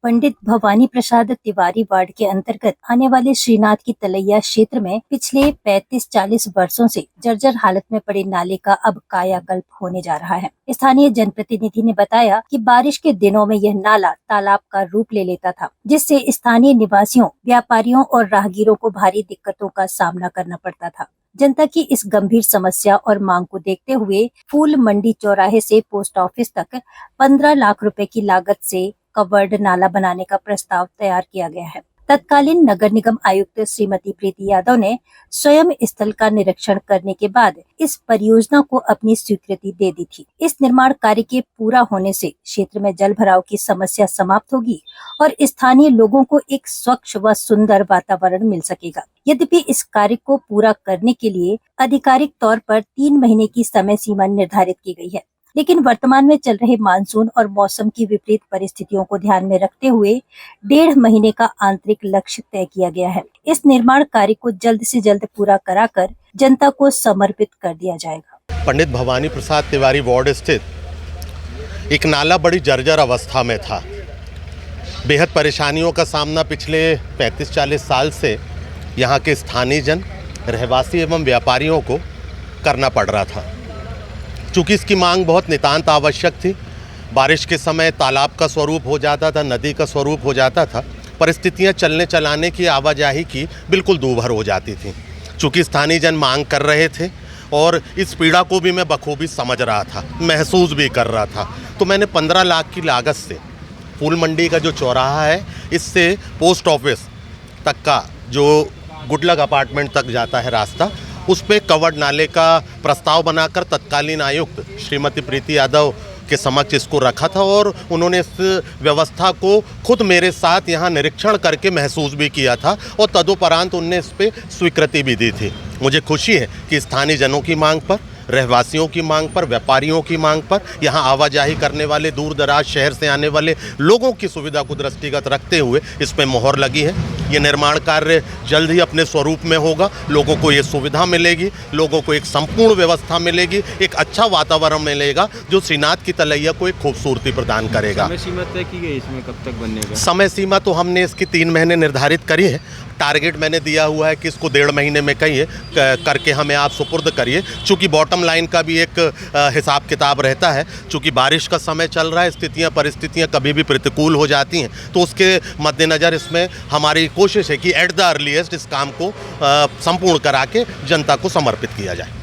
पंडित Bhavani Prasad Tiwari ward के अंतर्गत आने वाले श्रीनाथ की तलैया क्षेत्र में पिछले 35-40 वर्षों से जर्जर हालत में पड़े नाले का अब कायाकल्प होने जा रहा है। स्थानीय जनप्रतिनिधि ने बताया कि बारिश के दिनों में यह नाला तालाब का रूप ले लेता था, जिससे स्थानीय निवासियों, व्यापारियों और राहगीरों को भारी दिक्कतों का सामना करना पड़ता था। जनता की इस गंभीर समस्या और मांग को देखते हुए फूल मंडी चौराहे से पोस्ट ऑफिस तक 15 लाख रुपए की लागत से कवर्ड नाला बनाने का प्रस्ताव तैयार किया गया है। तत्कालीन नगर निगम आयुक्त श्रीमती प्रीति यादव ने स्वयं स्थल का निरीक्षण करने के बाद इस परियोजना को अपनी स्वीकृति दे दी थी। इस निर्माण कार्य के पूरा होने से क्षेत्र में जल भराव की समस्या समाप्त होगी और स्थानीय लोगों को एक स्वच्छ व सुंदर वातावरण मिल सकेगा। यद्यपि इस कार्य को पूरा करने के लिए आधिकारिक तौर पर 3 महीने की समय सीमा निर्धारित की गई है, लेकिन वर्तमान में चल रहे मानसून और मौसम की विपरीत परिस्थितियों को ध्यान में रखते हुए 1.5 महीने का आंतरिक लक्ष्य तय किया गया है। इस निर्माण कार्य को जल्द से जल्द पूरा कराकर जनता को समर्पित कर दिया जाएगा। पंडित भवानी प्रसाद तिवारी वार्ड स्थित एक नाला बड़ी जर्जर अवस्था में था। बेहद परेशानियों का सामना पिछले 35-40 साल से यहाँ के स्थानीय जन, रहवासी एवं व्यापारियों को करना पड़ रहा था। चूँकि इसकी मांग बहुत नितांत आवश्यक थी। बारिश के समय तालाब का स्वरूप हो जाता था, नदी का स्वरूप हो जाता था। परिस्थितियाँ चलने चलाने की, आवाजाही की बिल्कुल दूभर हो जाती थी। चूँकि स्थानीय जन मांग कर रहे थे और इस पीड़ा को भी मैं बखूबी समझ रहा था, महसूस भी कर रहा था, तो मैंने 15 लाख की लागत से फूल मंडी का जो चौराहा है, इससे पोस्ट ऑफिस तक का जो गुडलक अपार्टमेंट तक जाता है रास्ता, उस पे कवर्ड नाले का प्रस्ताव बनाकर तत्कालीन आयुक्त श्रीमती प्रीति यादव के समक्ष इसको रखा था और उन्होंने इस व्यवस्था को खुद मेरे साथ यहाँ निरीक्षण करके महसूस भी किया था और तदुपरांत उनने इस पे स्वीकृति भी दी थी। मुझे खुशी है कि स्थानीय जनों की मांग पर, रहवासियों की मांग पर, व्यापारियों की मांग पर, यहाँ आवाजाही करने वाले दूर दराज शहर से आने वाले लोगों की सुविधा को दृष्टिगत रखते हुए इस पर मोहर लगी है। ये निर्माण कार्य जल्द ही अपने स्वरूप में होगा। लोगों को ये सुविधा मिलेगी, लोगों को एक संपूर्ण व्यवस्था मिलेगी, एक अच्छा वातावरण मिलेगा जो श्रीनाथ की तलैया को एक खूबसूरती प्रदान करेगा। समय सीमा तय की गई इसमें कब तक बनने का? समय सीमा तो हमने इसकी 3 महीने निर्धारित करी है। टारगेट मैंने दिया हुआ है कि इसको 1.5 महीने में कहिए करके हमें आप सुपुर्द करिए। चूँकि बॉटम लाइन का भी एक हिसाब किताब रहता है। चूँकि बारिश का समय चल रहा है, परिस्थितियाँ कभी भी प्रतिकूल हो जाती हैं, तो उसके मद्देनज़र इसमें हमारी कोशिश है कि एट द अर्लीस्ट इस काम को संपूर्ण करा के जनता को समर्पित किया जाए।